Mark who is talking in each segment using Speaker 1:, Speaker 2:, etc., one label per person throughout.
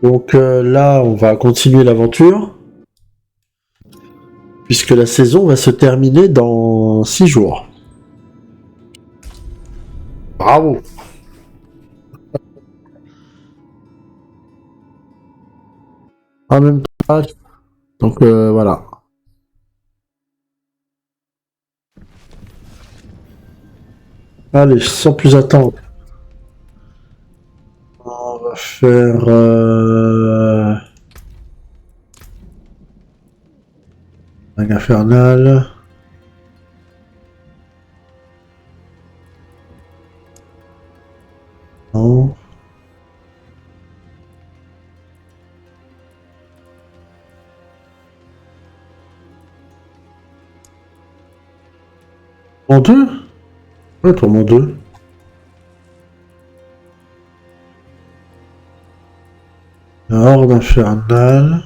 Speaker 1: Donc là, on va continuer l'aventure, puisque la saison va se terminer dans 6 jours. Bravo. En même temps, donc voilà. Allez, sans plus attendre, on va faire un infernal. Non. En deux. Ouais, tourment 2. Horde infernale.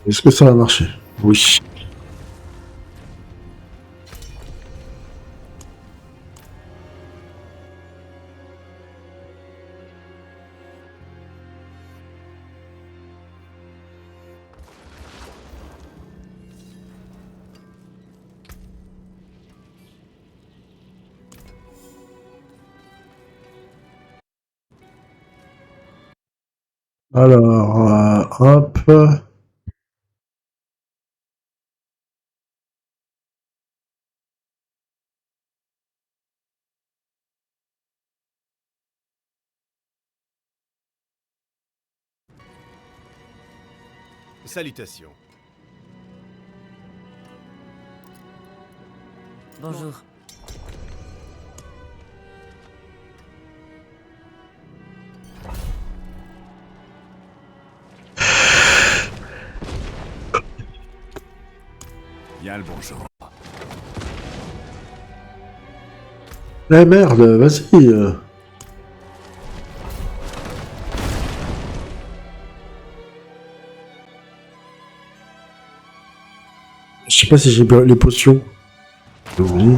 Speaker 1: Est-ce que ça va marcher? Oui. Alors, hop.
Speaker 2: Salutations.
Speaker 3: Bonjour.
Speaker 2: Bien le bonjour.
Speaker 1: Eh merde, vas-y. Je sais pas si j'ai les potions. Oui.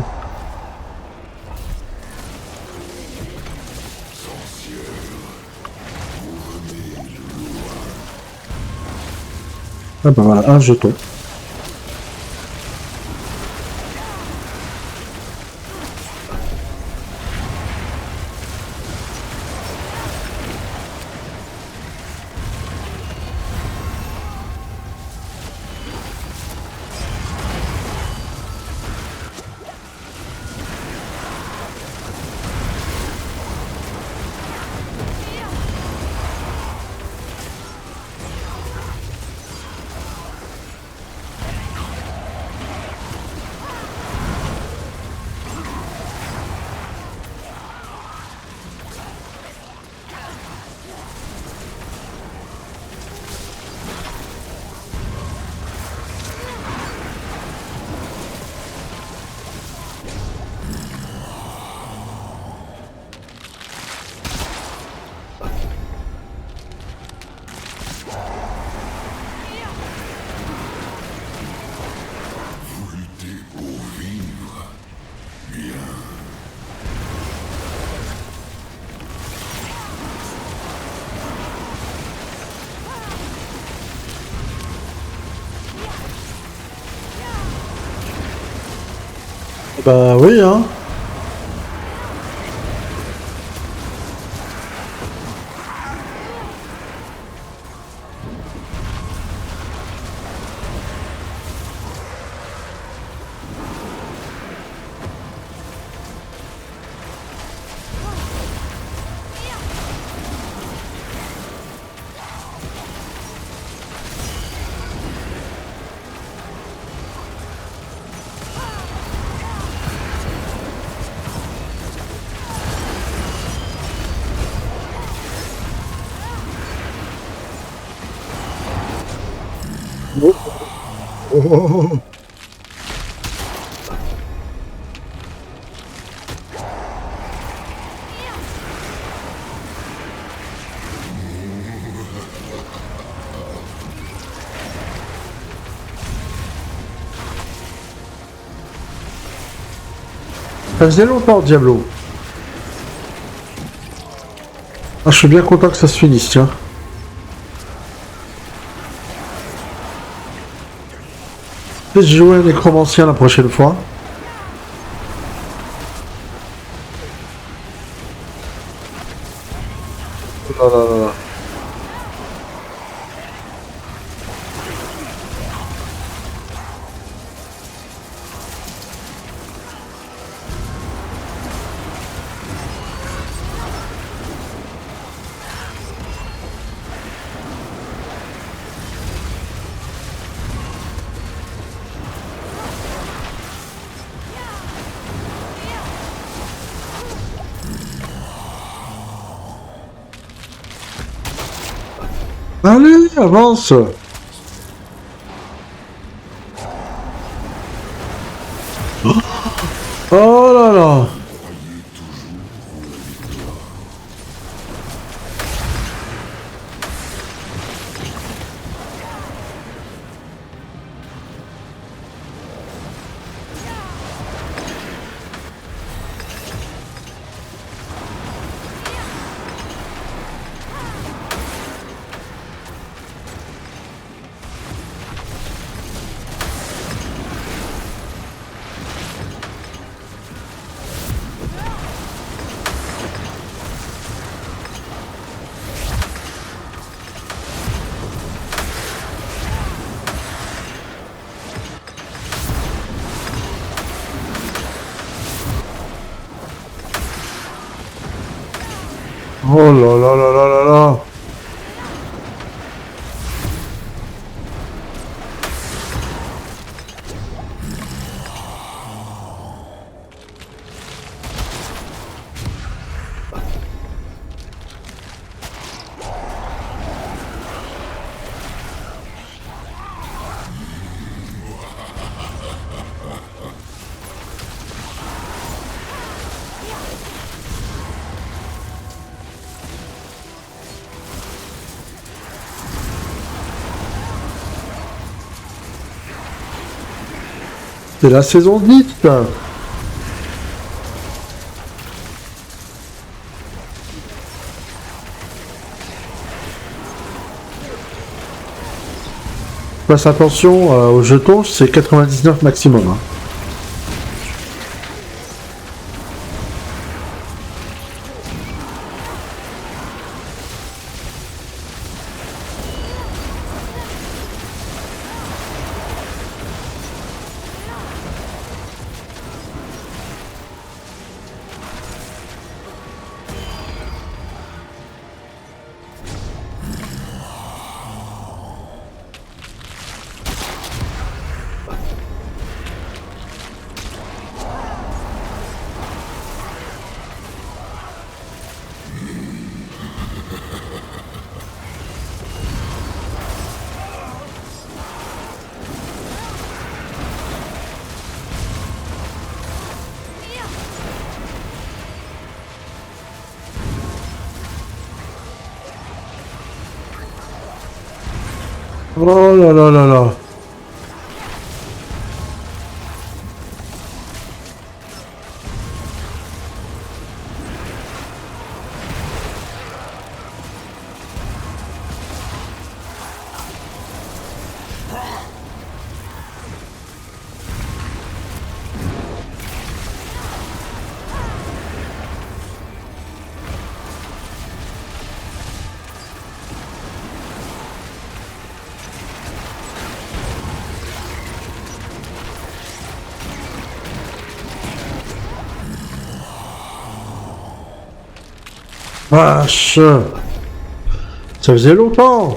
Speaker 1: Ah bah voilà, un jeton. Bah oui, hein. Oh, oh, oh, oh. Ça faisait longtemps, Diablo. Ah, je suis bien content que ça se finisse, tiens. Peut-être jouer un nécromancien la prochaine fois. Oh là là là. Allez, avance. Oh là là. Oh là là là là là là. C'est la saison 10. Fasse attention aux jetons, c'est 99 maximum. Hein. Oh là là là là. Vache. Ça faisait longtemps.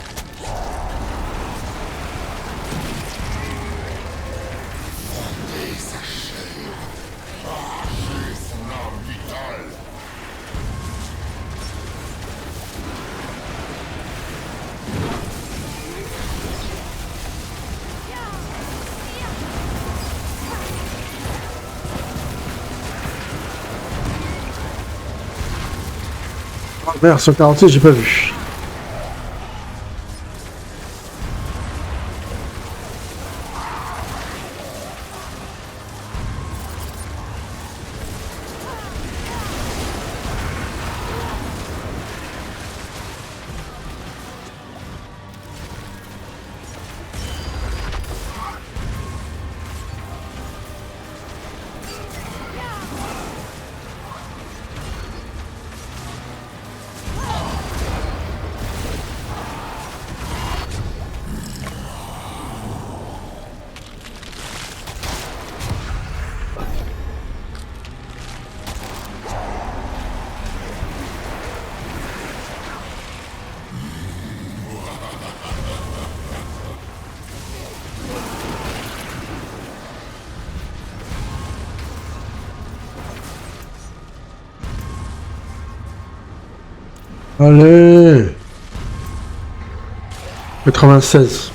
Speaker 1: Merde, 146, j'ai pas vu. Allez, 96.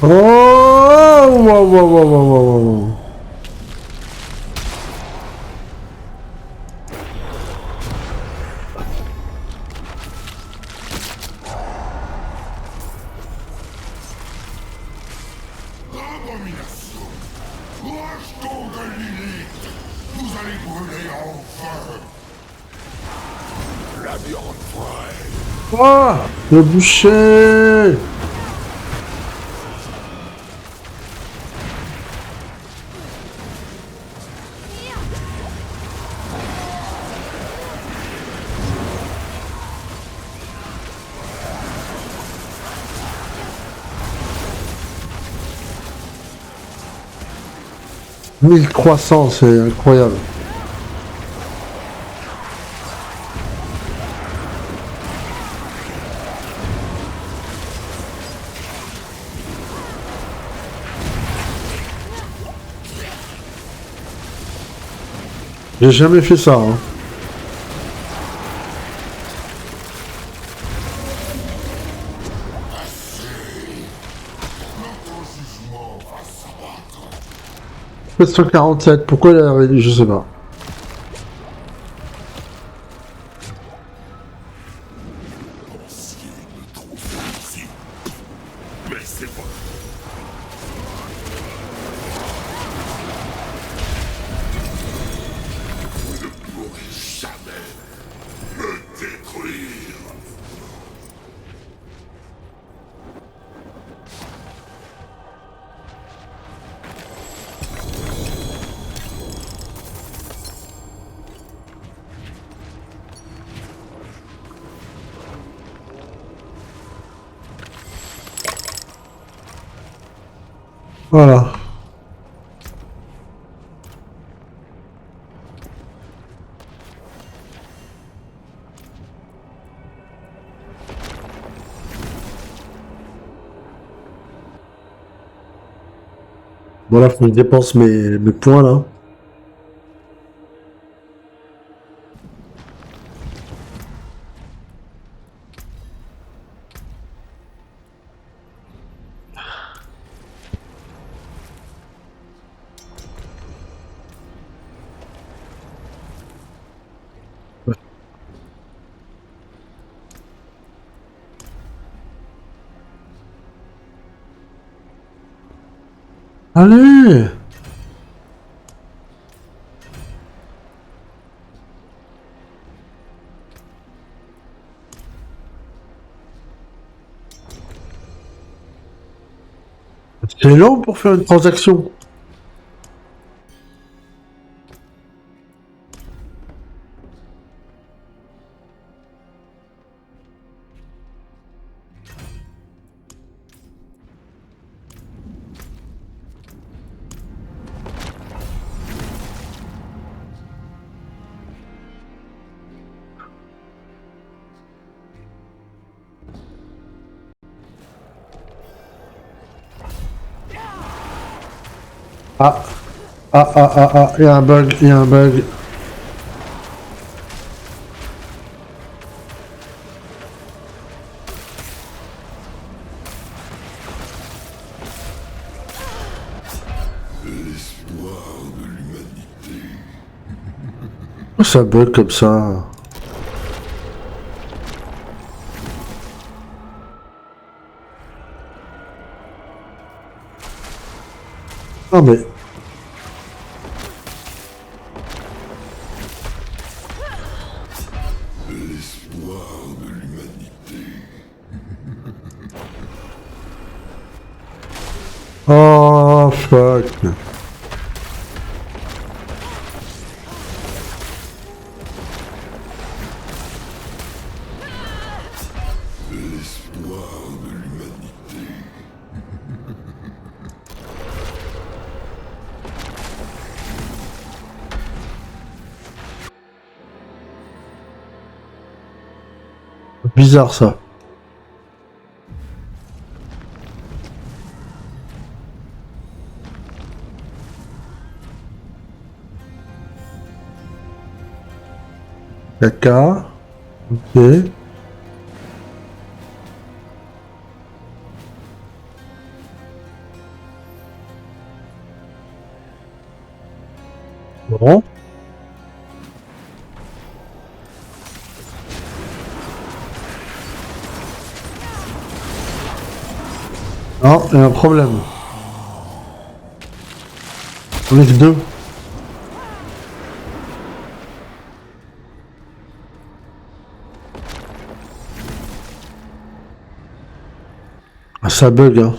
Speaker 1: Oh, wow, wow, wow, wow, wow, wow.
Speaker 2: Abomination! Rejetons de Lilith! Vous allez brûler en feu! La viande fraîche!
Speaker 1: Oh, le boucher. « 1300, c'est incroyable. » J'ai jamais fait ça, hein.
Speaker 2: Notre jugement va s'abattre!
Speaker 1: 747, pourquoi il a réduit, je sais pas.
Speaker 2: Pensiez me trouver ici! Mais c'est pas... Vous ne pourrez jamais me détruire!
Speaker 1: Voilà. Voilà, faut que je dépense mes points là. Allez! C'est long pour faire une transaction. Ah, il y a un bug, il y a un bug.
Speaker 2: L'espoir de l'humanité.
Speaker 1: Pourquoi ça bug comme ça? Ah mais...
Speaker 2: L'espoir de l'humanité.
Speaker 1: Oh, fuck.
Speaker 2: L'espoir de l'humanité.
Speaker 1: Bizarre ça. Caca. Ok. Bon. Non, il y a un problème. On est que deux. Ah, ça bug, hein.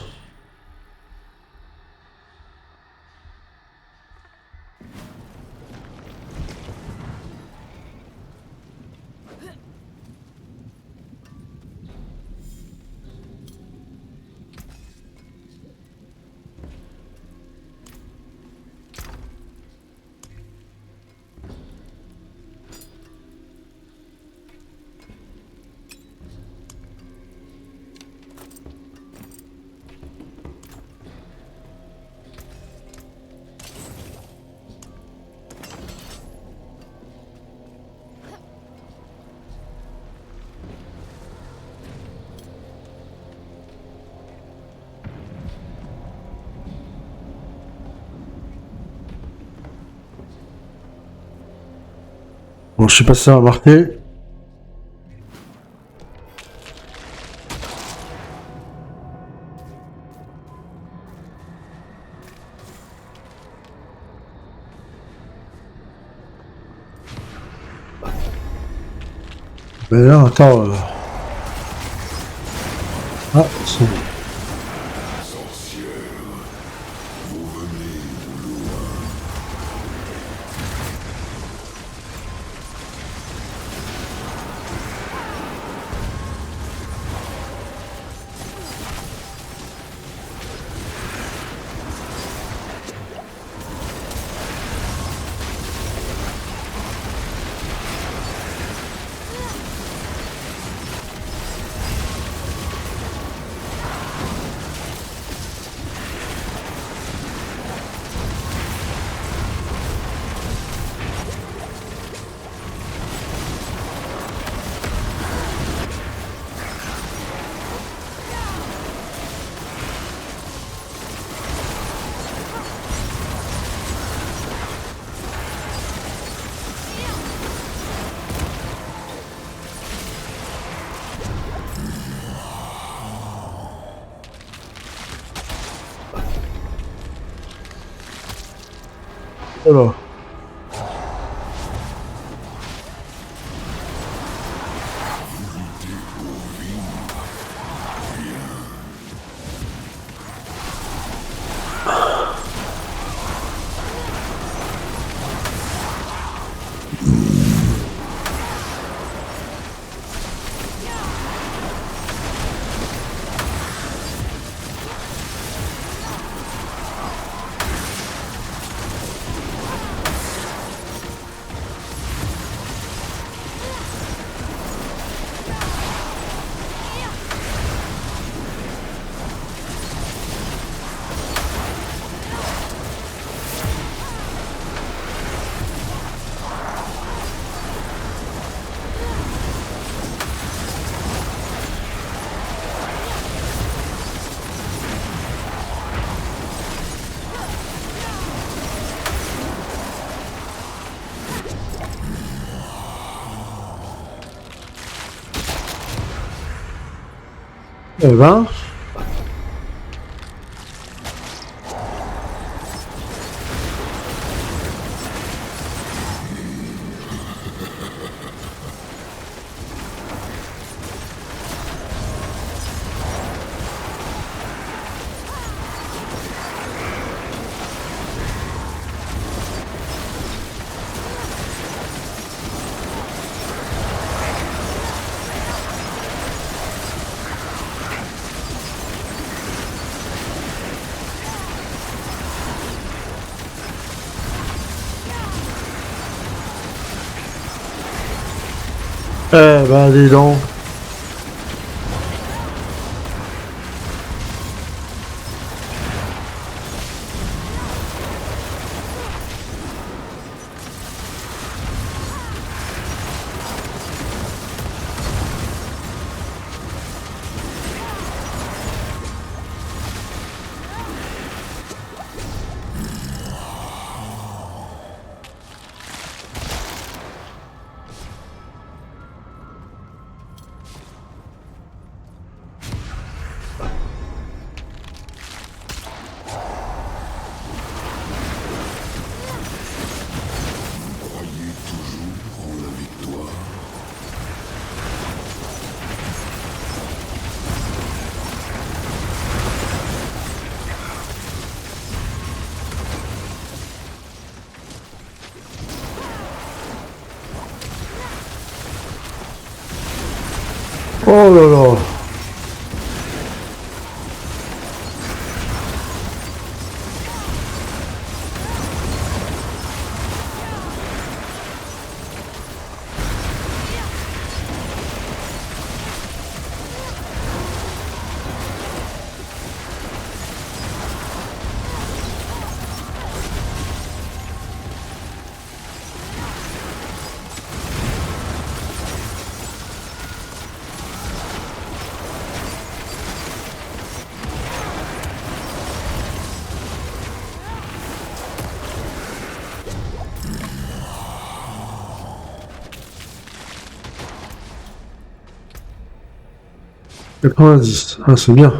Speaker 1: Bon, je sais pas si ça va marquer. Mais là, attends. Ah, c'est... Alors. Eh ben. Eh ben, dis donc.
Speaker 2: Croyez toujours en la victoire.
Speaker 1: Oh là là. Dix. Ah, c'est bien.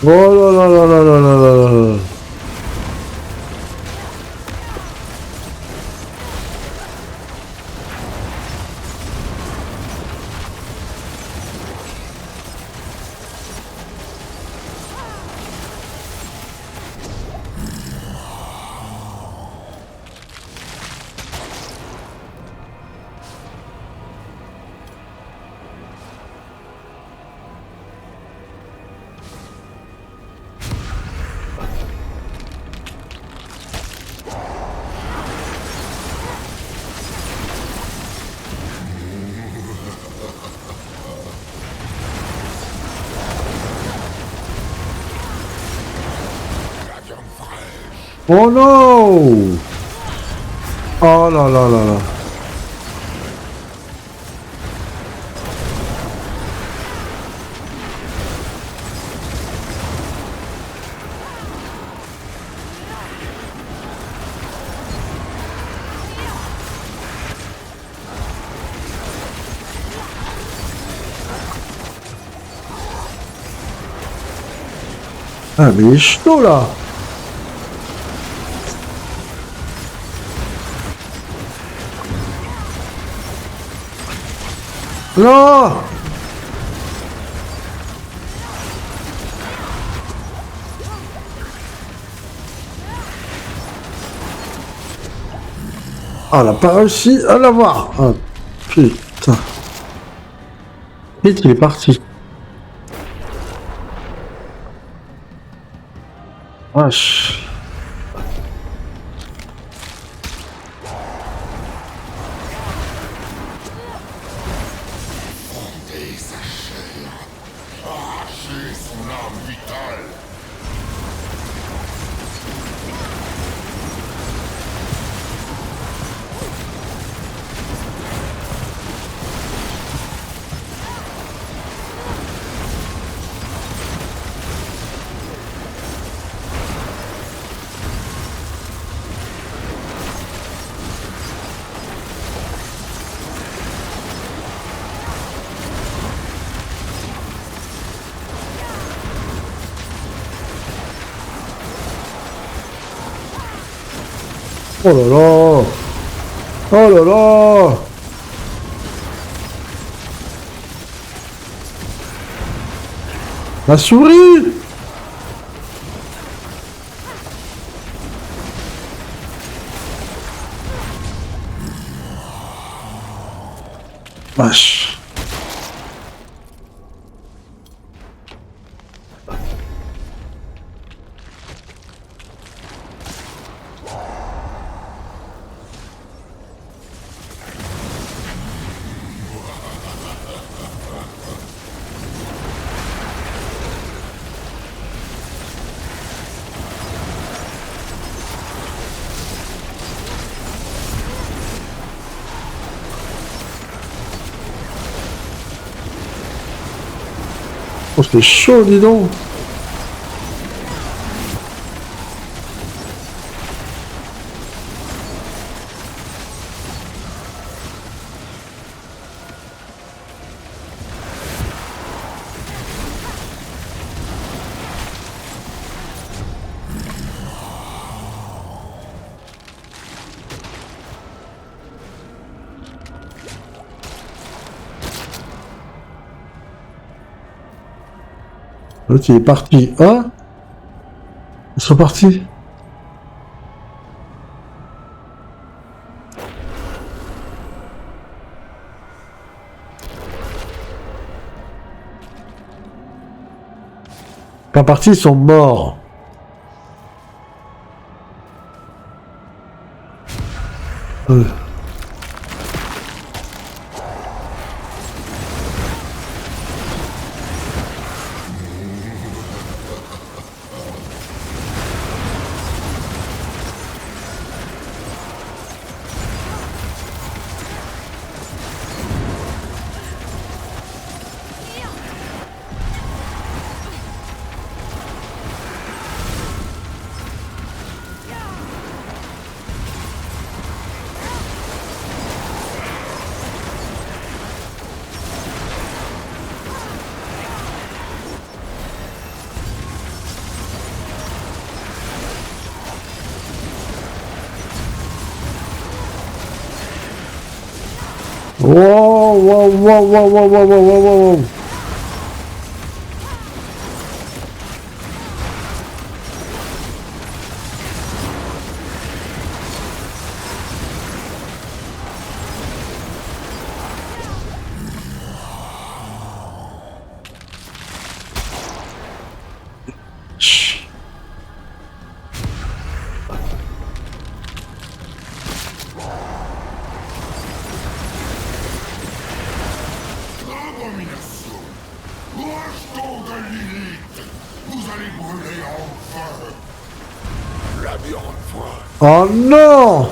Speaker 1: Oh là là là là là là là là. Oh non! Oh là là là là. Ah mais il est chaud là! Non! Ah, elle a pas réussi à l'avoir! Ah, putain. Vite, il est parti. Wesh.
Speaker 2: Fondez sa chair. Arrachez son âme vitale.
Speaker 1: Oh là là! Oh là là! La souris! Vache. Oh, c'est chaud, dis donc! L'autre, il est parti. Ah! Ils sont partis. Pas partis, ils sont morts. Euh. Wow, wow, wow, wow, wow, wow, wow, wow, wow. Chut.
Speaker 2: Abomination. Rejetons de Lilith. Vous allez brûler en feu.
Speaker 1: Oh non!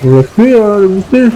Speaker 1: On va fuir le bouffé.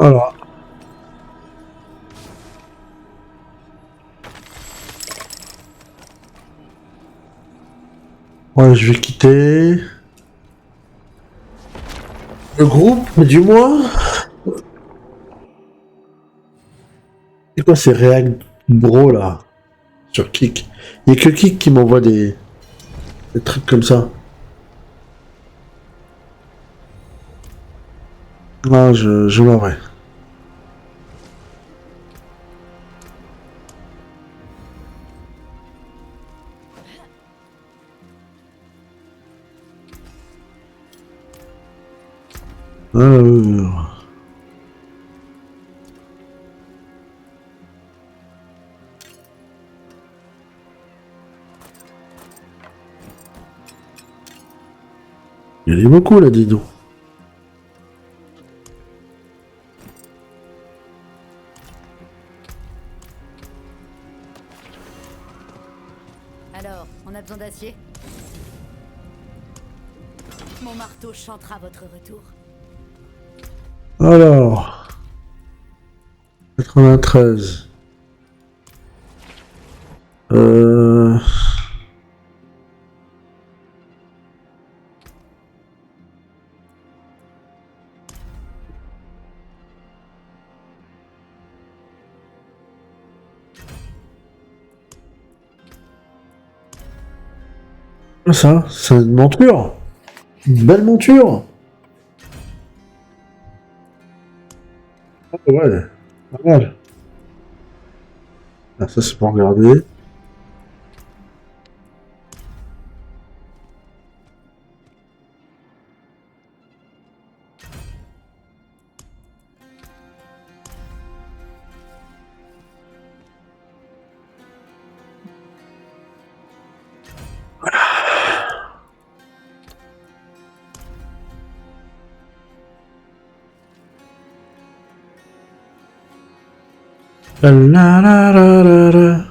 Speaker 1: Voilà. Ouais, je vais quitter le groupe, mais du moins. C'est quoi ces React Bro là? Sur Kik. Il n'y a que Kik qui m'envoie des trucs comme ça. Ah, je m'en vais. Alors... Il y en a beaucoup là, dis donc.
Speaker 3: Alors, on a besoin d'acier? Mon marteau chantera votre retour.
Speaker 1: Alors... 93. Euh... Ça, c'est une monture. Une belle monture. Ah ouais, pas mal. Ah, ça, c'est pour regarder. La la la la la.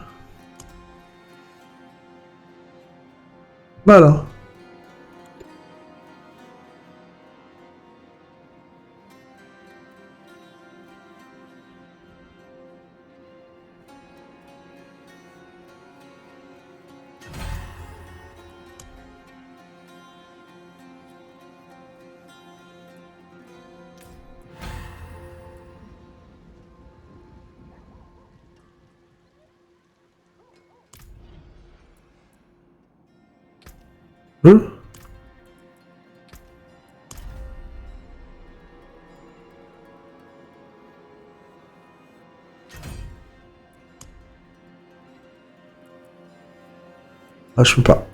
Speaker 1: Voilà. Hein? Ah, je peux pas.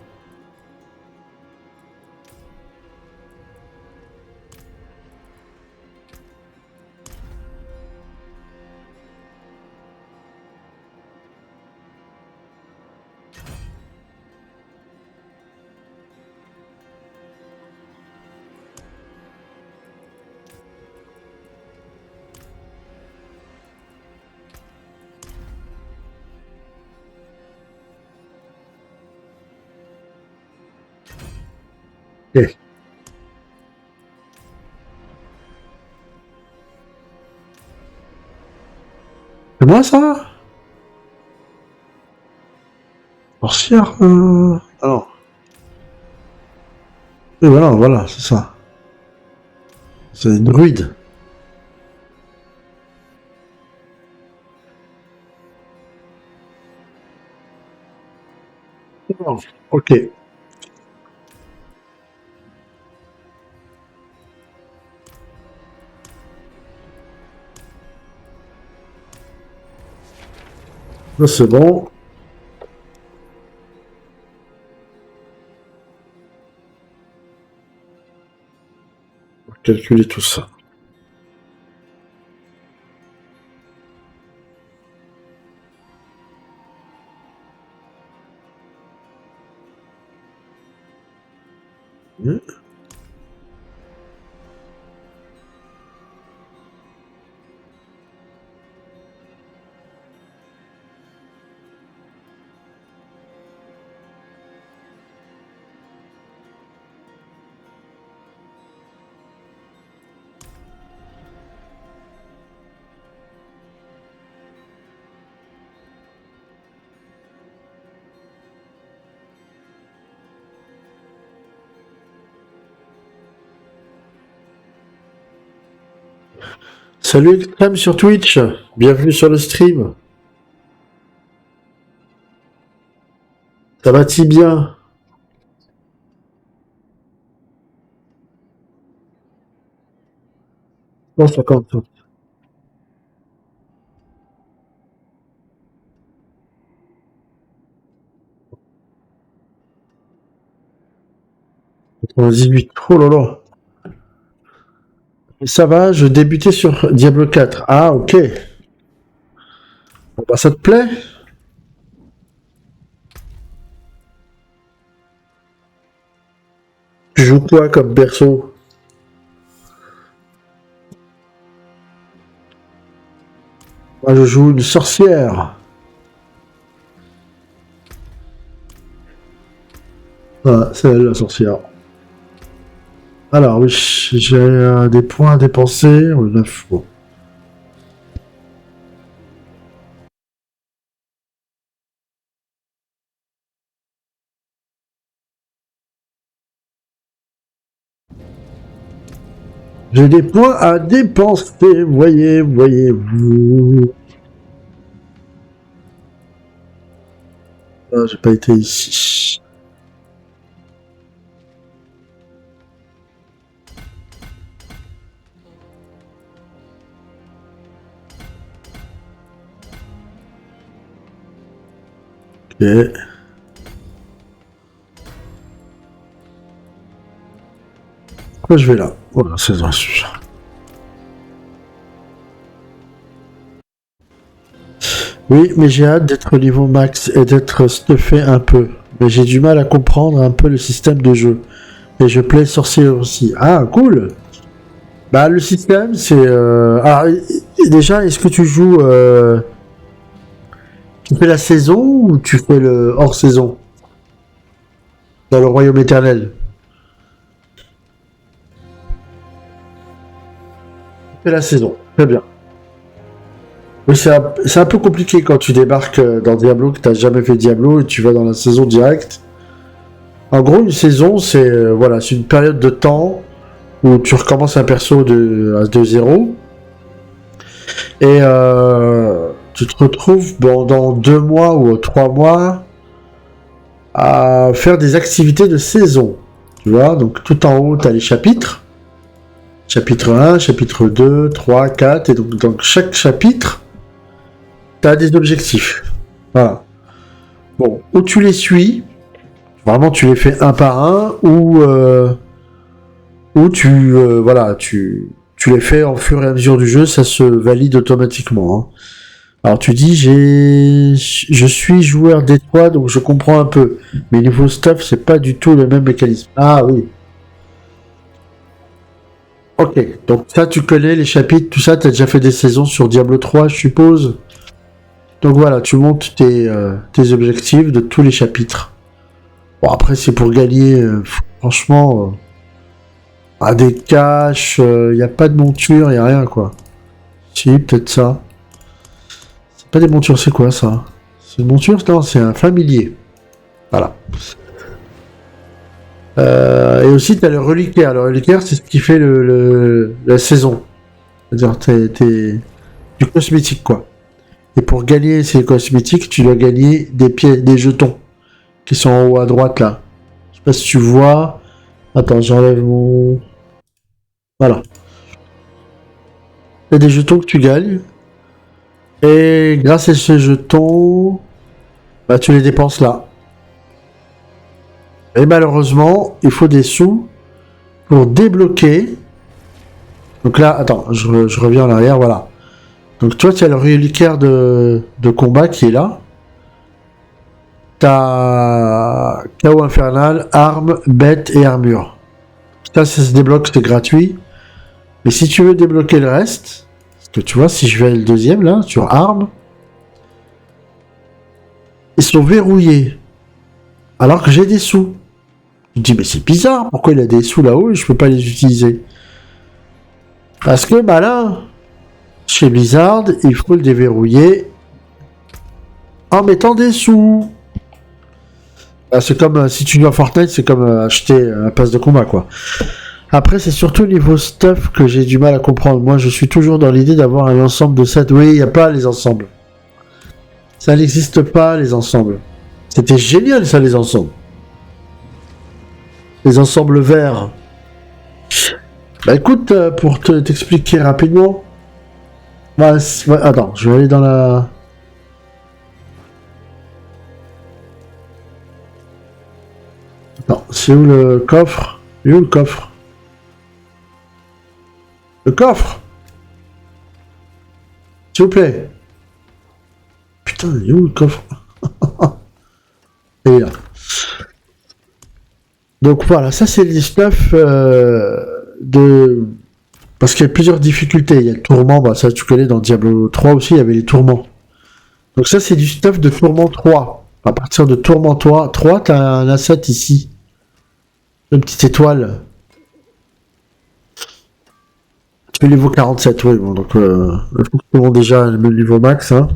Speaker 1: Ok. C'est moi ça? Sorcière alors. Et voilà, c'est ça. C'est une druide. Ok. Là, c'est bon. On va calculer tout ça. Hmm. Salut Extreme sur Twitch. Bienvenue sur le stream. Ça va-t-il bien? 150. 98. Oh là là. Ça va, je débutais sur Diablo 4. Ah, ok. Bon, bah, ça te plaît? Tu joues quoi comme berceau? Moi, je joue une sorcière. Ah, c'est elle, la sorcière. Alors, oui, j'ai des points à dépenser. On a faux. J'ai des points à dépenser, voyez-vous. Ah, j'ai pas été ici. Ok. Pourquoi je vais là? Voilà, c'est un sujet. Oui, mais j'ai hâte d'être au niveau max et d'être stuffé un peu. Mais j'ai du mal à comprendre un peu le système de jeu. Et je play sorcier aussi. Ah, cool! Bah, le système, c'est... Alors, déjà, est-ce que tu joues... Tu fais la saison ou tu fais le hors-saison? Dans le royaume éternel? Tu fais la saison. Très bien. Oui, c'est un peu compliqué quand tu débarques dans Diablo, que t'as jamais fait Diablo, et tu vas dans la saison directe. En gros, une saison, c'est voilà, c'est une période de temps où tu recommences un perso de 0 et tu te retrouves dans 2 mois ou 3 mois à faire des activités de saison. Tu vois, donc tout en haut, tu as les chapitres. Chapitre 1, chapitre 2, 3, 4, et donc dans chaque chapitre, tu as des objectifs. Voilà. Bon, où tu les suis, vraiment tu les fais un par un, ou voilà, tu les fais au fur et à mesure du jeu, ça se valide automatiquement. Hein. Alors tu dis, je suis joueur d'étoiles, donc je comprends un peu. Mais niveau stuff, c'est pas du tout le même mécanisme. Ah oui. Ok, donc ça tu connais les chapitres, tout ça, t'as déjà fait des saisons sur Diablo 3, je suppose. Donc voilà, tu montes tes objectifs de tous les chapitres. Bon après c'est pour gagner, franchement, Ah, des caches, il n'y a pas de monture, il n'y a rien, quoi. Si, peut-être ça. C'est pas des montures, c'est quoi, ça? C'est une monture? Non, c'est un familier. Voilà. Et aussi, tu as le reliquaire. Le reliquaire, c'est ce qui fait la saison. C'est-à-dire, du cosmétique, quoi. Et pour gagner ces cosmétiques, tu dois gagner des jetons qui sont en haut à droite, là. Je sais pas si tu vois. Attends, j'enlève mon... Voilà. Il y a des jetons que tu gagnes. Et grâce à ces jetons, bah, tu les dépenses là. Et malheureusement, il faut des sous pour débloquer. Donc là, attends, je reviens en arrière, voilà. Donc toi, tu as le reliquaire de combat qui est là. T'as chaos infernal, armes, bêtes et armure. Ça se débloque, c'est gratuit. Mais si tu veux débloquer le reste, parce que tu vois, si je vais le deuxième là, sur armes, ils sont verrouillés. Alors que j'ai des sous. Je me dis, mais c'est bizarre, pourquoi il a des sous là-haut et je peux pas les utiliser? Parce que malin, chez Blizzard, il faut le déverrouiller en mettant des sous. C'est comme si tu joues à Fortnite, c'est comme acheter un pass de combat, quoi. Après, c'est surtout niveau stuff que j'ai du mal à comprendre. Moi, je suis toujours dans l'idée d'avoir un ensemble de sets. Oui, il n'y a pas les ensembles. Ça n'existe pas, les ensembles. C'était génial, ça, les ensembles. Les ensembles verts. Bah écoute, pour t'expliquer rapidement. Attends, je vais aller dans la... Attends, c'est où le coffre? Il est où le coffre? Le coffre! S'il vous plaît. Putain, il est où le coffre? Il est là. Donc voilà, ça c'est les stuff de... Parce qu'il y a plusieurs difficultés. Il y a le tourment, bah ça tu connais dans Diablo 3 aussi, il y avait les tourments. Donc ça c'est du stuff de tourment 3. À partir de tourment 3, t'as un asset ici. Une petite étoile. Tu fais niveau 47, oui, bon, donc il faut que tout le monde déjà le niveau max, hein,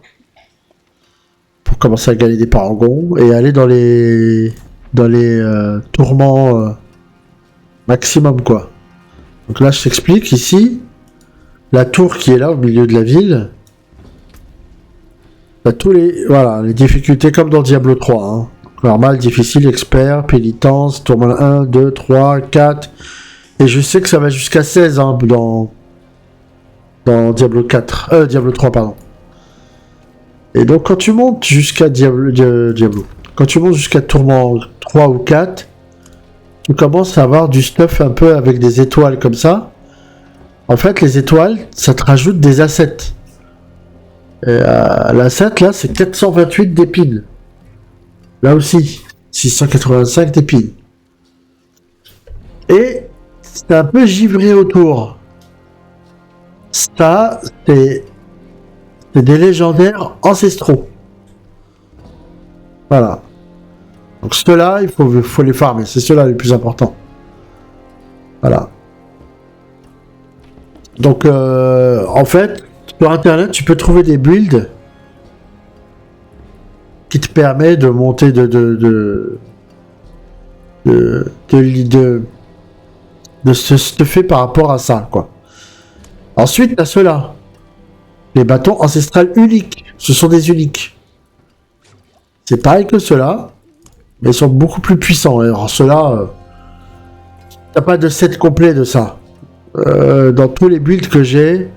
Speaker 1: pour commencer à gagner des parangons et aller dans les tourments maximum, quoi. Donc là, je t'explique, ici, la tour qui est là, au milieu de la ville, t'as tous les difficultés comme dans Diablo 3, hein. Normal, difficile, expert, pénitence, tourment 1, 2, 3, 4, et je sais que ça va jusqu'à 16, hein, dans Diablo 3, pardon. Et donc quand tu montes jusqu'à quand tu montes jusqu'à tourment 3 ou 4, tu commences à avoir du stuff un peu avec des étoiles comme ça. En fait, les étoiles, ça te rajoute des assets. Et l'asset là, c'est 428 d'épines. Là aussi, 685 d'épines. Et c'est un peu givré autour. Ça, c'est des légendaires ancestraux. Voilà. Donc ceux-là, il faut les farmer. C'est ceux-là les plus importants. Voilà. Donc, en fait, sur Internet, tu peux trouver des builds qui te permettent de monter de se stuffer par rapport à ça, quoi. Ensuite, t'as ceux-là. Les bâtons ancestrales uniques. Ce sont des uniques. C'est pareil que ceux-là, mais ils sont beaucoup plus puissants. Alors ceux-là, t'as pas de set complet de ça. Dans tous les builds que j'ai,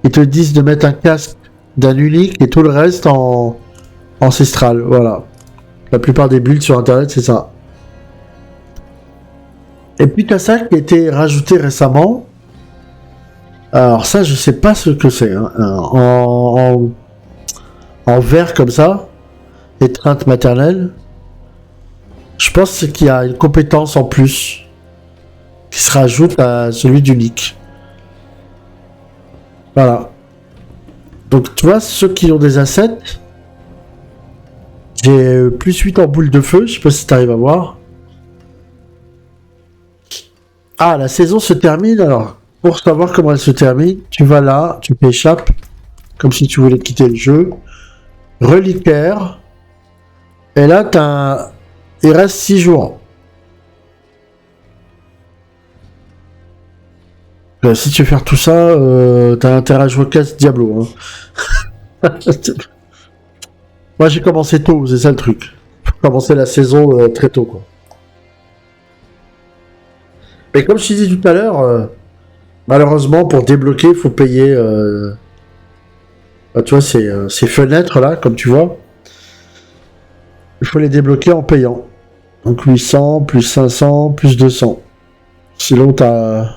Speaker 1: ils te disent de mettre un casque d'un unique et tout le reste en ancestral. Voilà. La plupart des builds sur Internet, c'est ça. Et puis t'as ça qui a été rajouté récemment. Alors ça, je sais pas ce que c'est, hein. En vert comme ça, étreinte maternelle. Je pense qu'il y a une compétence en plus qui se rajoute à celui d'unique. Voilà. Donc tu vois, ceux qui ont des assets, j'ai plus 8 en boule de feu, je sais pas si tu arrives à voir. Ah, la saison se termine, alors, pour savoir comment elle se termine, tu vas là, tu t'échappes, comme si tu voulais quitter le jeu, reliquaire, et là, il reste 6 jours. Si tu veux faire tout ça, t'as intérêt à jouer 15 Diablo. Hein. Moi, j'ai commencé tôt, c'est ça le truc. Faut commencer la saison très tôt, quoi. Mais comme je te disais tout à l'heure, malheureusement, pour débloquer, il faut payer... tu vois, ces fenêtres-là, comme tu vois, il faut les débloquer en payant. Donc 800, plus 500, plus 200. Sinon, t'as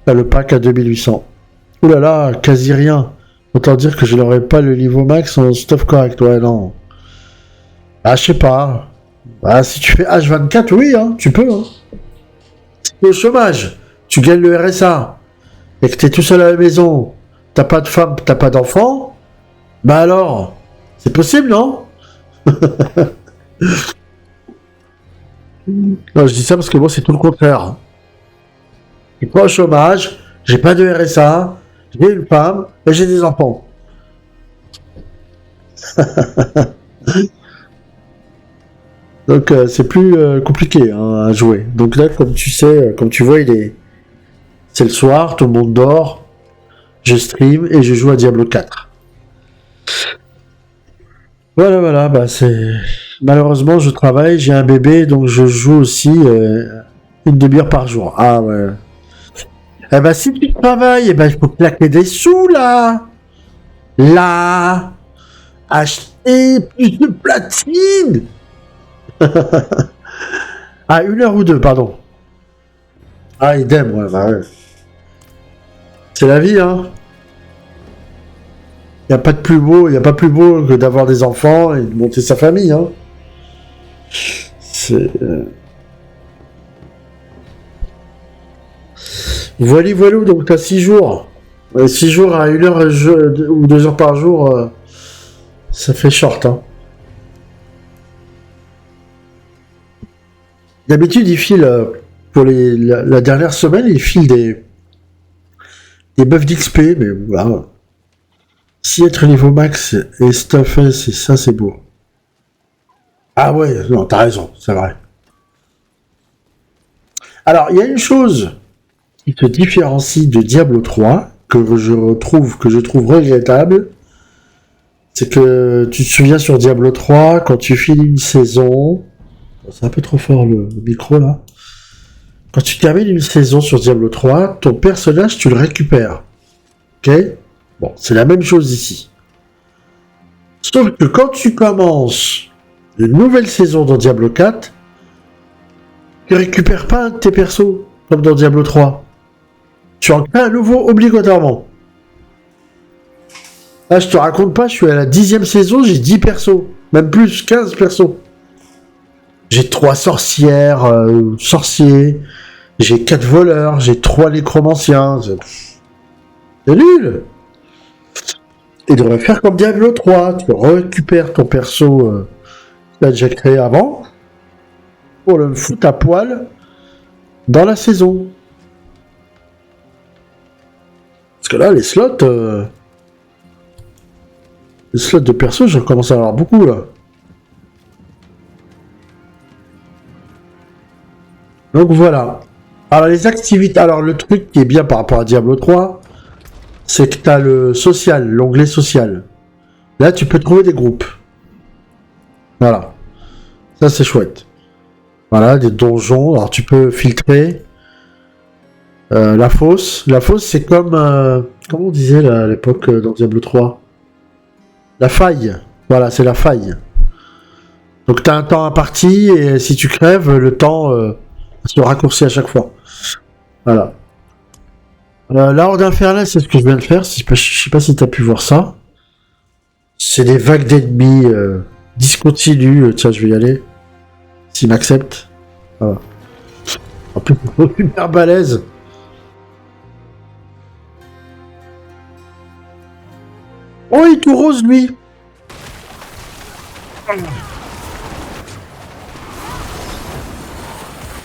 Speaker 1: le pack à 2800. Ouh là là, quasi rien. Autant dire que je n'aurais pas le niveau max en stuff correct. Ouais, non. Ah, je sais pas. Ah, si tu fais H24, oui, hein, tu peux. Hein. Si t'es au chômage, tu gagnes le RSA, et que t'es tout seul à la maison, t'as pas de femme, t'as pas d'enfant, bah alors, c'est possible, non? Non, je dis ça parce que moi, c'est tout le contraire. Je suis pas au chômage, j'ai pas de RSA, j'ai une femme et j'ai des enfants. Donc c'est plus compliqué hein, à jouer. Donc là, comme tu sais, comme tu vois, c'est le soir, tout le monde dort, je stream et je joue à Diablo 4. Voilà, bah c'est... Malheureusement, je travaille, j'ai un bébé, donc je joue aussi une demi-heure par jour. Ah ouais. Eh ben si tu travailles, eh ben il faut claquer des sous là. Là, acheter plus de platine. Ah, 1 heure ou 2, pardon. Ah, idem, ouais, bah ouais. C'est la vie, hein. Il n'y a pas plus beau que d'avoir des enfants et de monter sa famille, hein. C'est... Voilà, donc t'as 6 jours. 6 jours à 1 heure ou 2 heures par jour, ça fait short, hein. D'habitude, il file, pour la dernière semaine, il file des buffs d'XP, mais voilà. Si être niveau max et stuffé, c'est beau. Ah ouais, non, t'as raison, c'est vrai. Alors, il y a une chose qui te différencie de Diablo 3, que je trouve regrettable, c'est que tu te souviens sur Diablo 3, quand tu finis une saison... C'est un peu trop fort le micro là. Quand tu termines une saison sur Diablo 3, ton personnage, tu le récupères. Ok? Bon, c'est la même chose ici. Sauf que quand tu commences une nouvelle saison dans Diablo 4, tu récupères pas un de tes persos, comme dans Diablo 3. Tu en crées un nouveau obligatoirement. Là, je te raconte pas, je suis à la 10e saison, j'ai 10 persos. Même plus, 15 persos. J'ai 3 sorcières, sorciers, j'ai 4 voleurs, j'ai 3 nécromanciens. C'est nul! Il devrait faire comme Diablo 3, tu récupères ton perso que tu as déjà créé avant pour le foutre à poil dans la saison. Parce que là, les slots de perso, je commence à en avoir beaucoup là. Donc voilà. Alors les activités, alors le truc qui est bien par rapport à Diablo 3, c'est que tu as le social, l'onglet social. Là, tu peux trouver des groupes. Voilà. Ça, c'est chouette. Voilà, des donjons. Alors, tu peux filtrer. La fosse. La fosse, c'est comme... comment on disait là, à l'époque dans Diablo 3 ? La faille. Voilà, c'est la faille. Donc, tu as un temps imparti et si tu crèves, le temps se raccourcit à chaque fois. Voilà. La horde infernale, c'est ce que je viens de faire. Je sais pas si tu as pu voir ça. C'est des vagues d'ennemis discontinues. Tiens, je vais y aller. S'il m'accepte. Voilà. En plus, super balèze. Oh, il est tout rose, lui.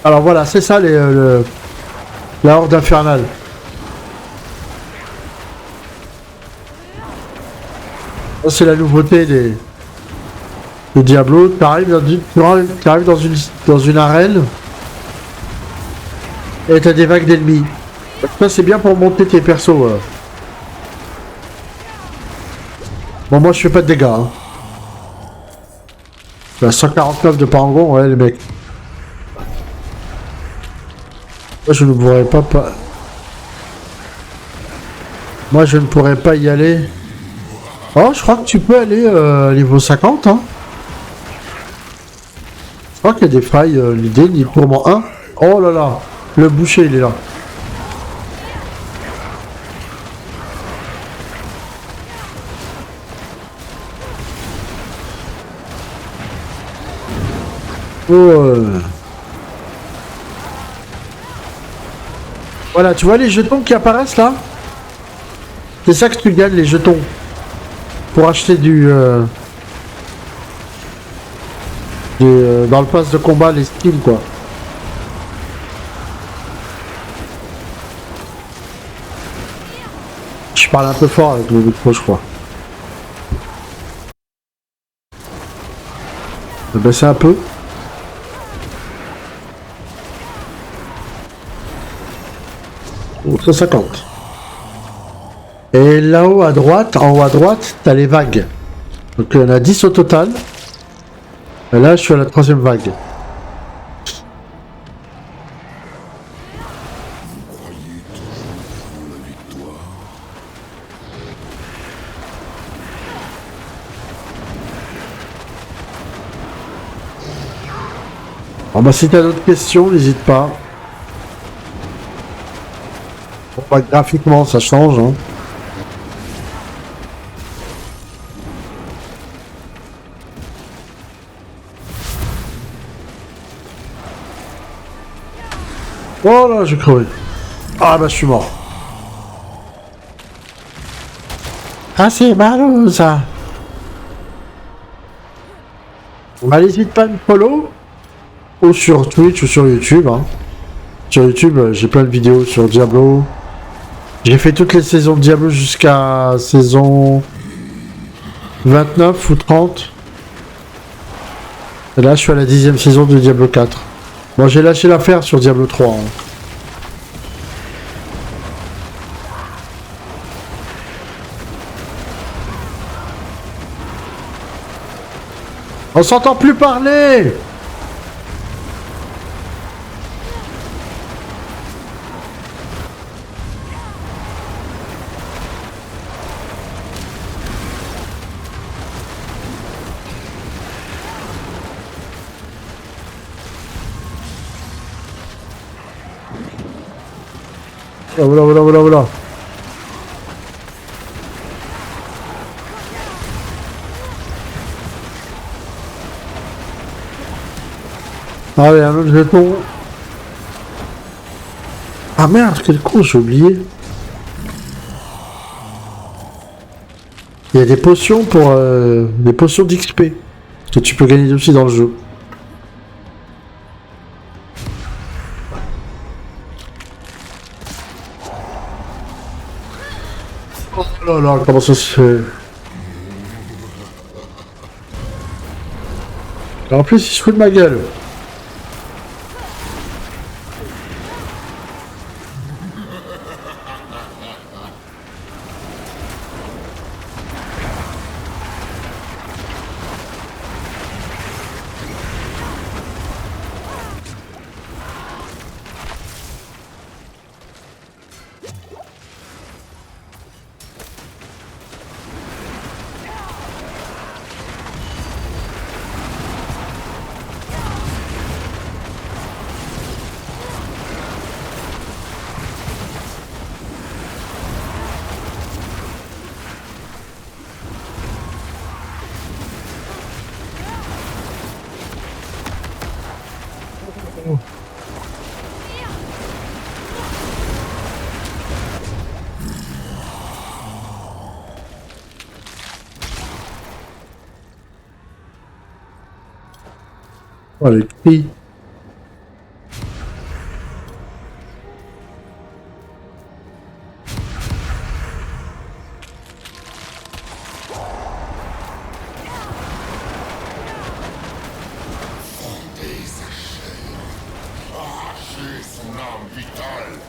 Speaker 1: Alors voilà, c'est ça la horde infernale. Ça, c'est la nouveauté de Diablo. T'arrives dans une arène et t'as des vagues d'ennemis. Ça c'est bien pour monter tes persos. Bon, moi je fais pas de dégâts. Hein. La 149 de parangon, ouais les mecs. Moi je ne pourrais pas. Moi je ne pourrais pas y aller. Oh, je crois que tu peux aller niveau 50. Hein. Je crois qu'il y a des failles. L'idée, tourment 1. Oh là là, le boucher il est là. Oh, voilà, tu vois les jetons qui apparaissent là? C'est ça que tu gagnes, les jetons. Pour acheter dans le pass de combat, les skins quoi. Je parle un peu fort avec le micro, je crois. Je vais baisser un peu. Oh, 150. Et là-haut à droite, en haut à droite, t'as les vagues. Donc il y en a 10 au total. Et là, je suis à la 3e vague. Alors bah si t'as d'autres questions, n'hésite pas. Bon, bah, graphiquement, ça change. Hein. Oh là, j'ai crevé. Ah bah je suis mort. Ah c'est mal ça. Bah n'hésite pas à me follow. Ou sur Twitch ou sur YouTube. Hein. Sur YouTube, j'ai plein de vidéos sur Diablo. J'ai fait toutes les saisons de Diablo jusqu'à saison 29 ou 30. Et là, je suis à la 10e saison de Diablo 4. Bon, j'ai lâché l'affaire sur Diablo 3. Hein. On s'entend plus parler. Voilà. Allez, un autre jeton. Ah merde, quel con, j'ai oublié. Il y a des potions pour... des potions d'XP. Que tu peux gagner aussi dans le jeu. Oh là là, comment ça se fait? En plus, il se fout de ma gueule. Oh, les cris.
Speaker 2: vitale.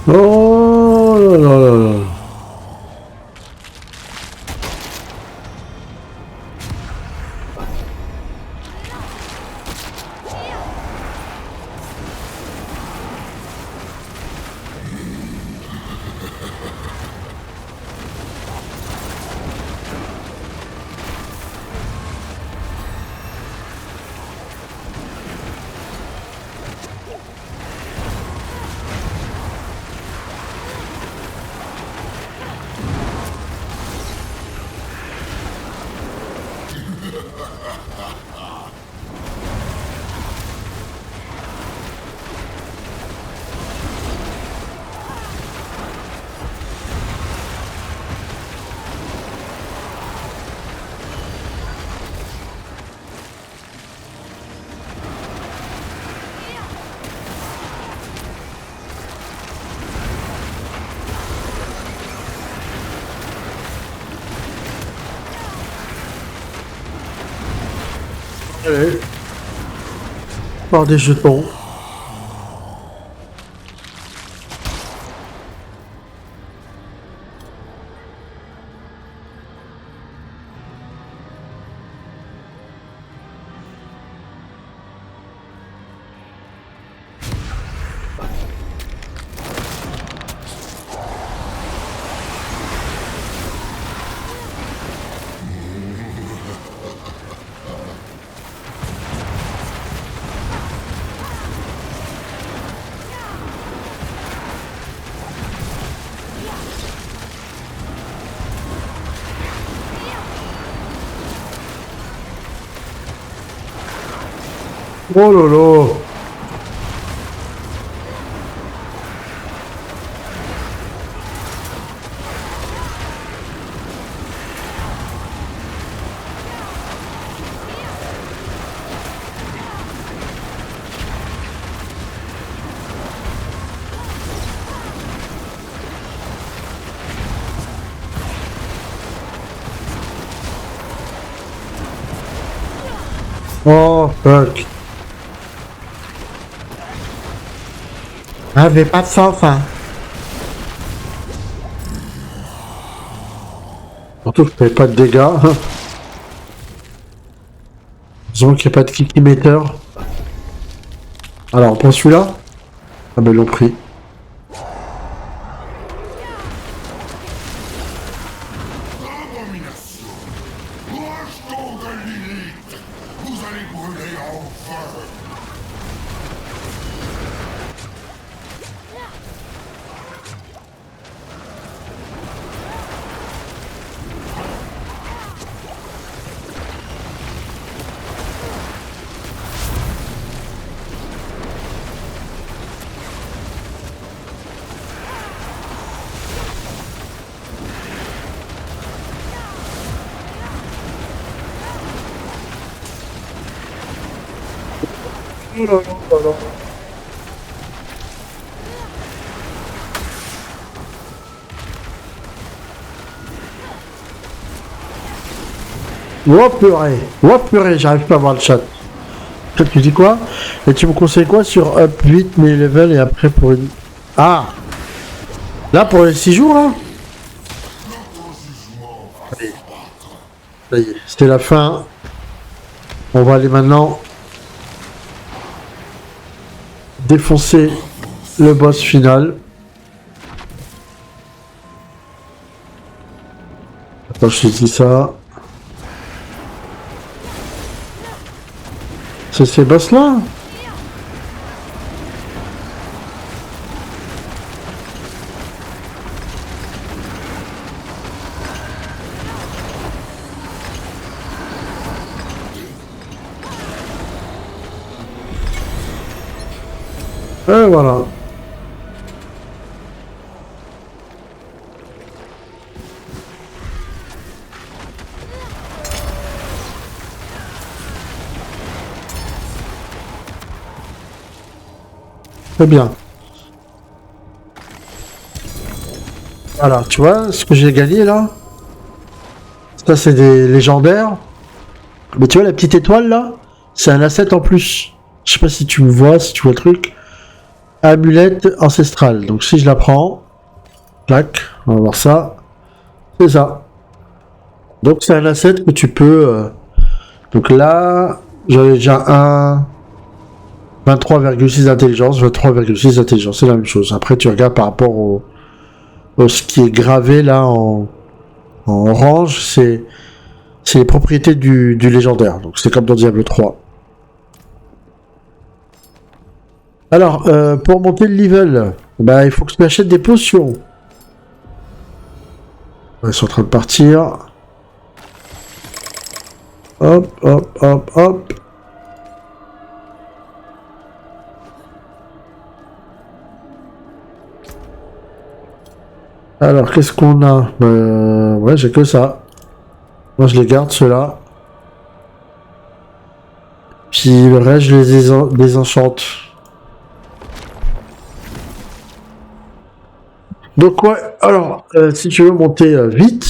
Speaker 1: Oh là là là là. Allez. Par des jetons. Oh là là. Oh fuck. Avait pas de sens, hein. Surtout que je fais pas de dégâts. Heureusement qu'il n'y a pas de kick emitter. Alors, on prend celui-là. Ah ben, ils l'ont pris.
Speaker 2: Abomination. Rejetons de Lilith. Vous allez brûler en feu. Oh purée, j'arrive pas à voir le chat. Toi, tu dis quoi? Et tu me conseilles quoi sur up 8 mes levels et après pour une... Ah! Là pour les 6 jours là? Allez. Ça y est, c'était la fin. On va aller maintenant défoncer le boss final. Attends, je te dis ça. C'est ces boss-là. Et voilà. Très bien. Voilà, tu vois ce que j'ai gagné là? Ça c'est des légendaires. Mais tu vois la petite étoile là? C'est un asset en plus. Je sais pas si tu me vois, si tu vois le truc. Amulette ancestrale. Donc si je la prends, clac, on va voir ça. C'est ça. Donc c'est un asset que tu peux... Donc là, j'avais déjà un 23,6 d'intelligence, 23,6 d'intelligence, c'est la même chose. Après tu regardes par rapport au ce qui est gravé là en orange, c'est les propriétés du légendaire. Donc c'est comme dans Diablo 3. Alors, pour monter le level, bah, il faut que tu achètes des potions. Ils sont en train de partir. Hop, hop, hop, hop. Alors, qu'est-ce qu'on a? Ouais, j'ai que ça. Moi, je les garde, ceux-là. Puis le reste, je les désenchante. Donc ouais, alors, si tu veux monter vite,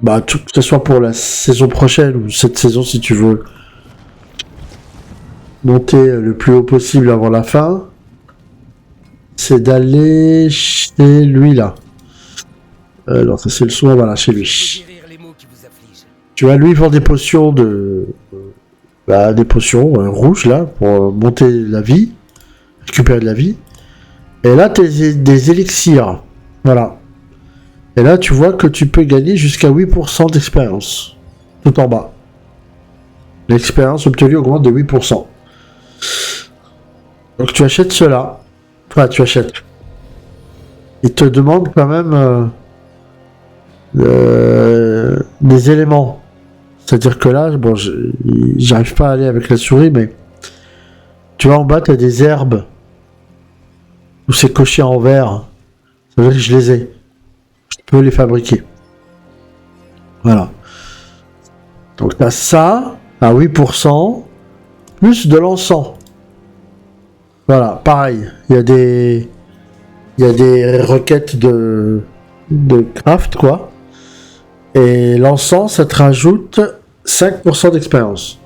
Speaker 2: bah que ce soit pour la saison prochaine ou cette saison si tu veux monter le plus haut possible avant la fin, c'est d'aller chez lui là. Non, ça c'est le soin, voilà, chez lui. Tu vois, lui il vend des potions des potions rouges là, pour monter la vie, récupérer de la vie. Et là, t'as des élixirs. Voilà. Et là, tu vois que tu peux gagner jusqu'à 8% d'expérience. Tout en bas. L'expérience obtenue augmente de 8%. Donc tu achètes cela. Enfin, tu achètes. Il te demande quand même des éléments. C'est-à-dire que là, bon, j'arrive pas à aller avec la souris, mais tu vois en bas, tu as des herbes où c'est coché en vert. Ça veut dire que je les ai. Je peux les fabriquer. Voilà. Donc tu as ça à 8%, plus de l'encens. Voilà, pareil. Il y a des requêtes de craft, quoi. Et l'encens, ça te rajoute 5% d'expérience.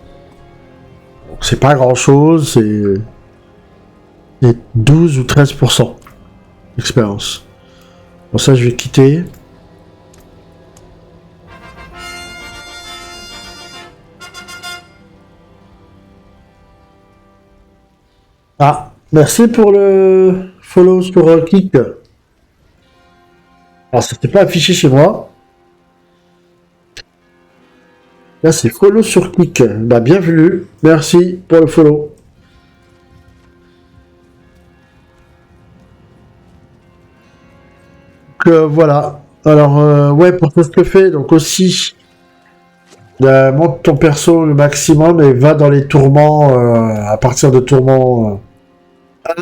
Speaker 2: Donc c'est pas grand-chose, c'est 12 ou 13% d'expérience. Bon, ça, je vais quitter. Ah, merci pour le follow sur Kik. Alors, c'était pas affiché chez moi. Là, c'est follow sur Kik. Bah, bienvenue. Merci pour le follow. Donc, voilà. Alors, ouais, pour tout ce que fait, donc aussi, monte ton perso le maximum et va dans les tourments à partir de tourments 1.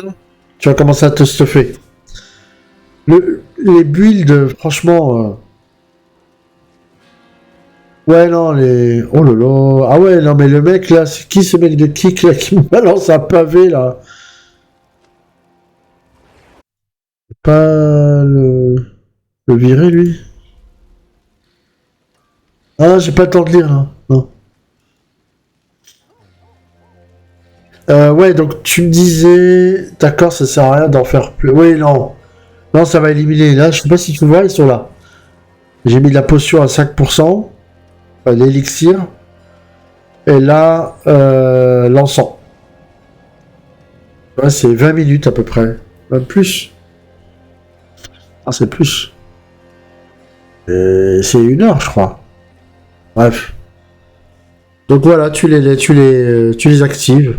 Speaker 2: Tu vas commencer à te stuffer. Les builds, franchement... Ouais, non, les... Oh là là... Ah ouais, non, mais le mec, là, c'est qui ce mec de kick, là, qui me balance un pavé, là? Pas le virer, lui? Ah, j'ai pas le temps de lire, là. Non. Ouais, donc tu me disais... D'accord, ça sert à rien d'en faire plus. Oui, non. Non, ça va éliminer. Là, je sais pas si tu vois, ils sont là. J'ai mis la potion à 5%. L'élixir. Et là, l'encens. Ouais, c'est 20 minutes à peu près. Même plus. Ah, c'est plus. C'est 1 heure, je crois. Bref.
Speaker 1: Donc voilà, tu les actives.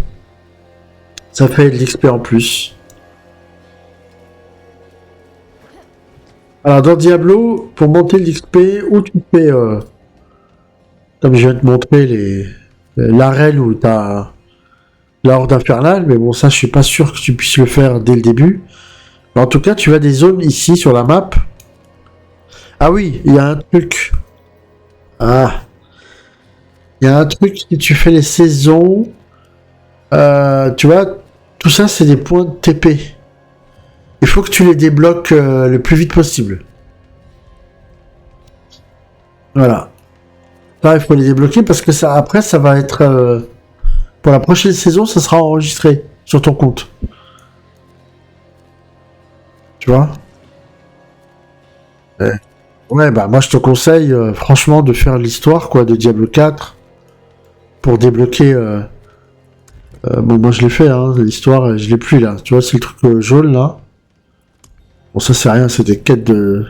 Speaker 1: Ça fait de l'XP en plus. Alors dans Diablo, pour monter l'XP, ou tu fais, comme je viens de te montrer, l'arène où t'as la horde infernale, mais bon ça je suis pas sûr que tu puisses le faire dès le début. Mais en tout cas, tu as des zones ici sur la map. Ah oui, il y a un truc. Ah. Il y a un truc, si tu fais les saisons, tu vois, tout ça c'est des points de TP. Il faut que tu les débloques le plus vite possible. Voilà. Là, il faut les débloquer parce que ça, après, ça va être... pour la prochaine saison, ça sera enregistré sur ton compte. Tu vois? Ouais. Ouais, bah moi je te conseille franchement de faire l'histoire quoi de Diablo 4 pour débloquer... bon, moi je l'ai fait, hein, l'histoire, je l'ai plus là. Tu vois, c'est le truc jaune là. Bon, ça c'est rien, c'est des quêtes de...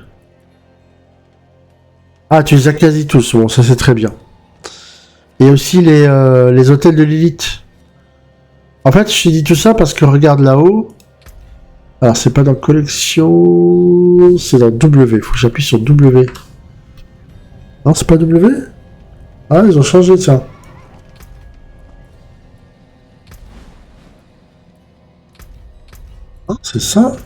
Speaker 1: Ah, tu les as quasi tous, bon, ça c'est très bien. Et aussi les hôtels de Lilith. En fait, je t'ai dit tout ça parce que regarde là-haut. Alors, c'est pas dans collection... C'est dans W, faut que j'appuie sur W. Non, c'est pas W? Ah, ils ont changé, tiens. Ah, c'est ça?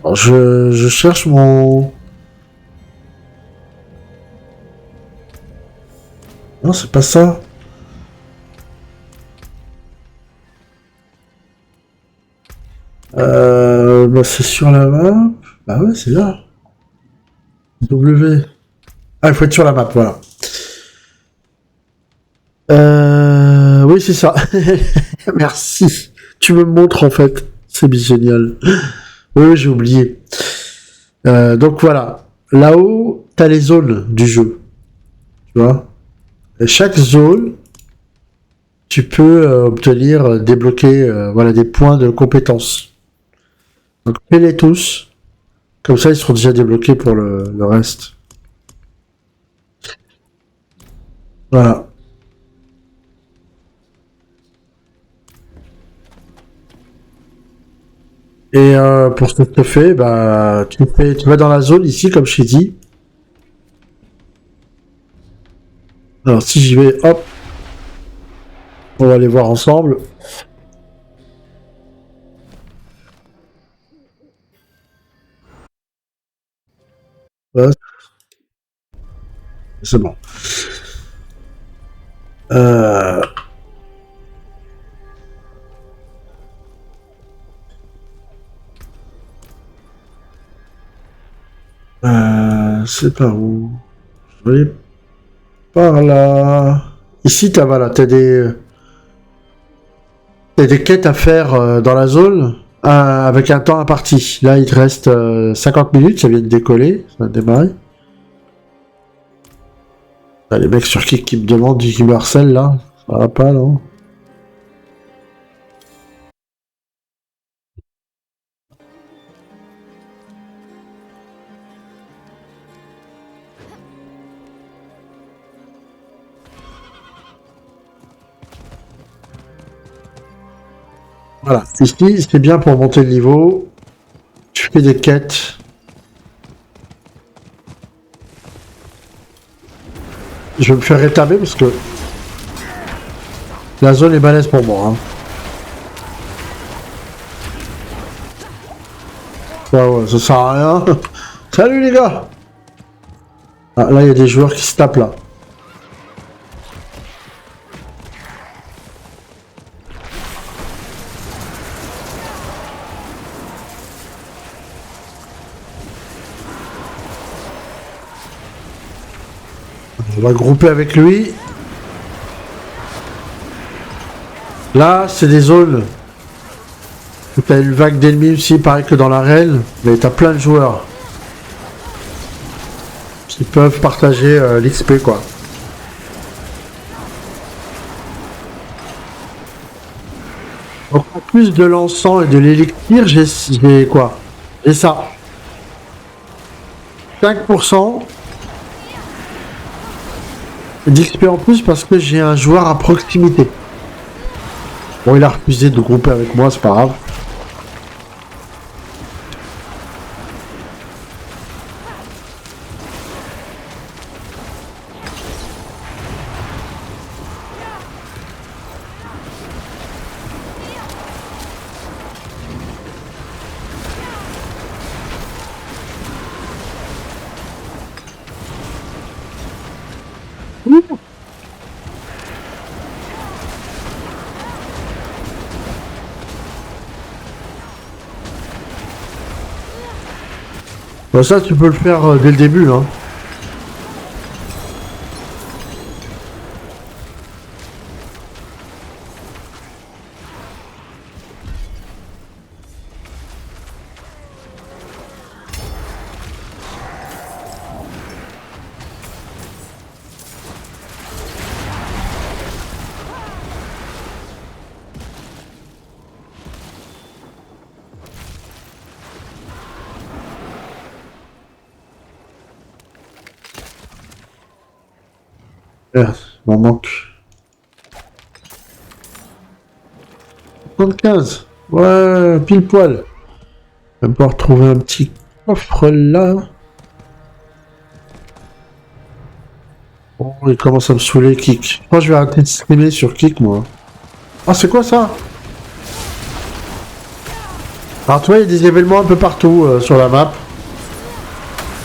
Speaker 1: Alors, je cherche mon... Non, c'est pas ça. Bah, c'est sur la map. Bah ouais, c'est là. W. Ah, il faut être sur la map, voilà. Oui, c'est ça. Merci. Tu me montres, en fait. C'est génial. Oui, j'ai oublié. Donc voilà. Là-haut, t'as les zones du jeu. Tu vois? Et chaque zone, tu peux obtenir, débloquer voilà, des points de compétences. Donc fais-les tous. Comme ça, ils seront déjà débloqués pour le reste. Voilà. Et pour ce que tu fais, bah, tu vas dans la zone ici, comme je t'ai dit. Alors si j'y vais, hop, on va aller voir ensemble. Ouais, c'est bon. Euh... c'est par où? Je vais aller par là. Ici, voilà, t'as des quêtes à faire dans la zone avec un temps imparti. Là, il te reste 50 minutes, ça vient de décoller, ça vient de démarrer. Ah, les mecs sur qui me demandent, qui me harcèlent là, ça va pas, non? Voilà, ici, c'est bien pour monter le niveau. Tu fais des quêtes. Je vais me faire rétamer parce que la zone est balèze pour moi. Hein. Ouais, ça sert à rien. Salut les gars. Ah, là, il y a des joueurs qui se tapent là. On va grouper avec lui. Là, c'est des zones où t'as une vague d'ennemis aussi, pareil que dans l'arène, mais t'as plein de joueurs qui peuvent partager l'XP quoi. Donc en plus de l'encens et de l'élixir, j'ai quoi? J'ai ça.
Speaker 2: 5% d'XP en plus parce que j'ai un joueur à proximité. Bon, il a refusé de grouper avec moi, c'est pas grave. Bon, ça, tu peux le faire dès le début, hein. Merde, il m'en manque. 75. Ouais, pile poil. On va pouvoir trouver un petit coffre là. Oh, il commence à me saouler, Kik. Moi, je vais arrêter de streamer sur Kik, moi. Ah, c'est quoi ça? Alors, tu vois, il y a des événements un peu partout sur la map.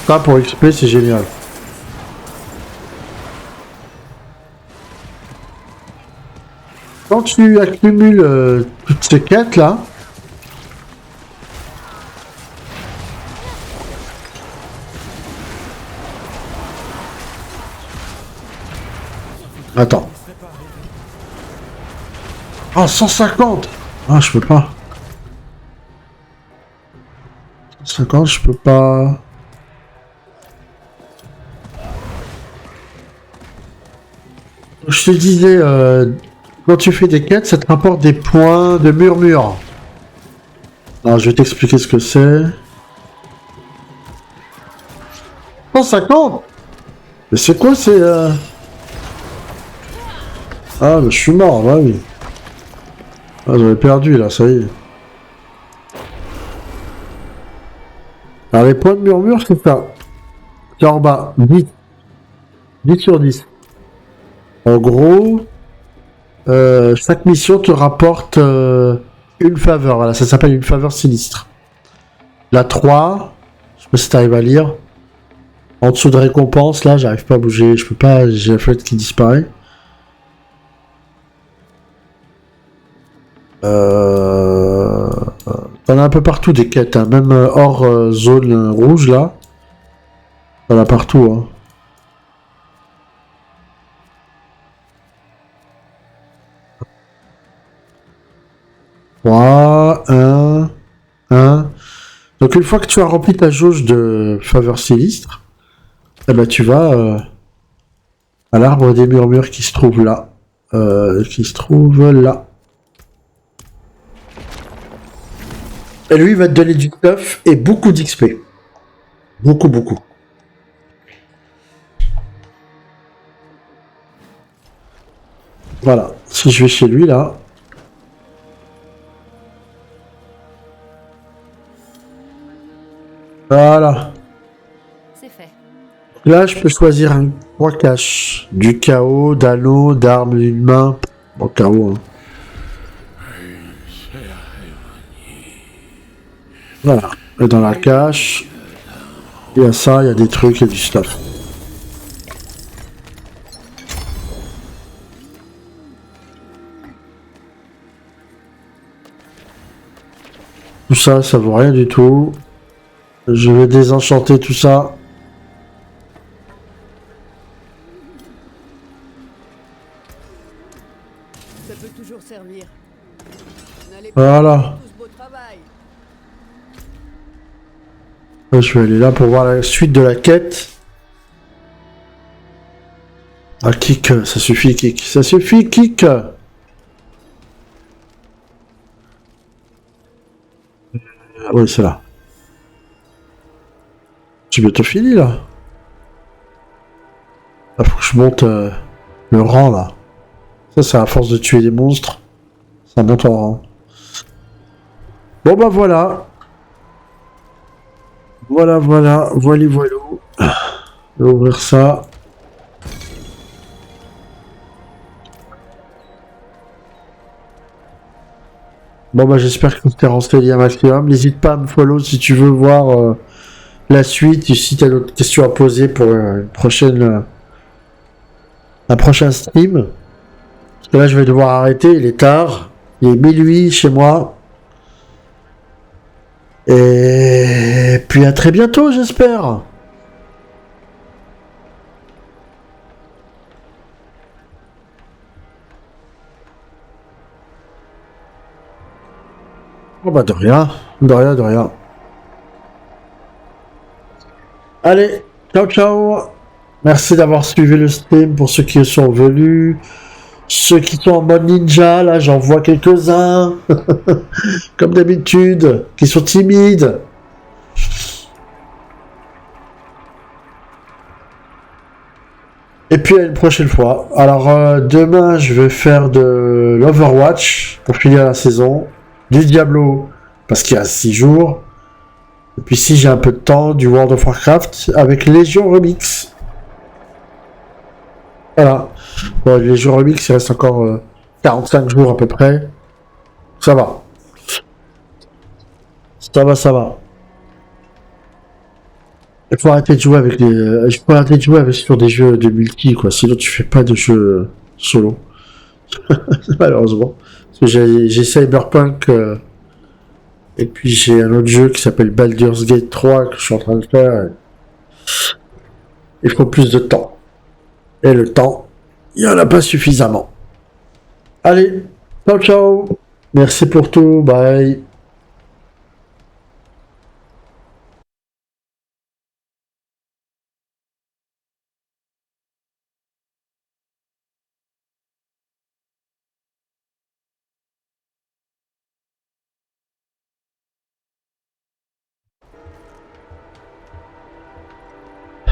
Speaker 2: Ça, pour XP, c'est génial. Quand tu accumules toutes ces quêtes là, attends. Oh, 150. Ah, je peux pas. 150, je peux pas. Je te disais, quand tu fais des quêtes, ça te rapporte des points de murmure. Alors, je vais t'expliquer ce que c'est. 150. Mais c'est quoi, c'est... Ah, mais je suis mort, bah oui. Ah, j'avais perdu, là, ça y est. Alors, les points de murmure, c'est ça. C'est en bas, 10. 10 sur 10. En gros, chaque mission te rapporte une faveur. Voilà, ça s'appelle une faveur sinistre. La 3, je sais pas si t'arrives à lire. En dessous de récompense, là, j'arrive pas à bouger. Je peux pas, j'ai la fenêtre qui disparaît. T'en as un peu partout des quêtes, hein. Même hors zone rouge, là. T'en as partout, hein. 3, 1, 1. Donc une fois que tu as rempli ta jauge de faveur sinistre, eh ben tu vas à l'arbre des murmures qui se trouve là. Qui se trouve là. Et lui, il va te donner du stuff et beaucoup d'XP. Beaucoup, beaucoup. Voilà. Si je vais chez lui, là. Voilà.
Speaker 3: C'est fait.
Speaker 2: Là, je peux choisir un 3 caches. Du chaos, d'anneau, d'armes d'une main. Bon, chaos, hein. Voilà. Et dans la cache, il y a ça, il y a des trucs, il y a du stuff. Tout ça, ça vaut rien du tout. Je vais désenchanter tout ça.
Speaker 4: Ça peut toujours servir. N'allez
Speaker 2: Voilà.
Speaker 4: tout ce beau travail.
Speaker 2: Je vais aller là pour voir la suite de la quête. Ah, Kik, ça suffit, Kik. Ça suffit, Kik. Ah oui, c'est là. C'est bientôt fini là. Il faut que je monte le rang là. Ça c'est à force de tuer des monstres. Ça monte en rang. Bon bah voilà. Voilà. Je vais ouvrir ça. Bon bah j'espère que tu t'es renseigné un maximum. N'hésite pas à me follow si tu veux voir la suite et si tu as d'autres questions à poser pour un prochain stream. Parce que là je vais devoir arrêter, il est tard. Il est minuit chez moi. Et puis à très bientôt j'espère. Oh bah de rien. Allez, ciao. Merci d'avoir suivi le stream pour ceux qui sont venus. Ceux qui sont en mode ninja, là j'en vois quelques-uns. Comme d'habitude, qui sont timides. Et puis à une prochaine fois. Alors demain je vais faire de l'Overwatch pour finir la saison. Du Diablo, parce qu'il y a 6 jours. Et puis si j'ai un peu de temps, du World of Warcraft avec Légion Remix. Voilà. Bon, Légion Remix, il reste encore 45 jours à peu près. Ça va. Ça va. Il faut arrêter de jouer avec sur des jeux de multi, quoi. Sinon tu fais pas de jeu solo. Malheureusement. Parce que j'ai Cyberpunk et puis j'ai un autre jeu qui s'appelle Baldur's Gate 3 que je suis en train de faire. Il faut plus de temps. Et le temps, il n'y en a pas suffisamment. Allez, ciao. Merci pour tout, bye.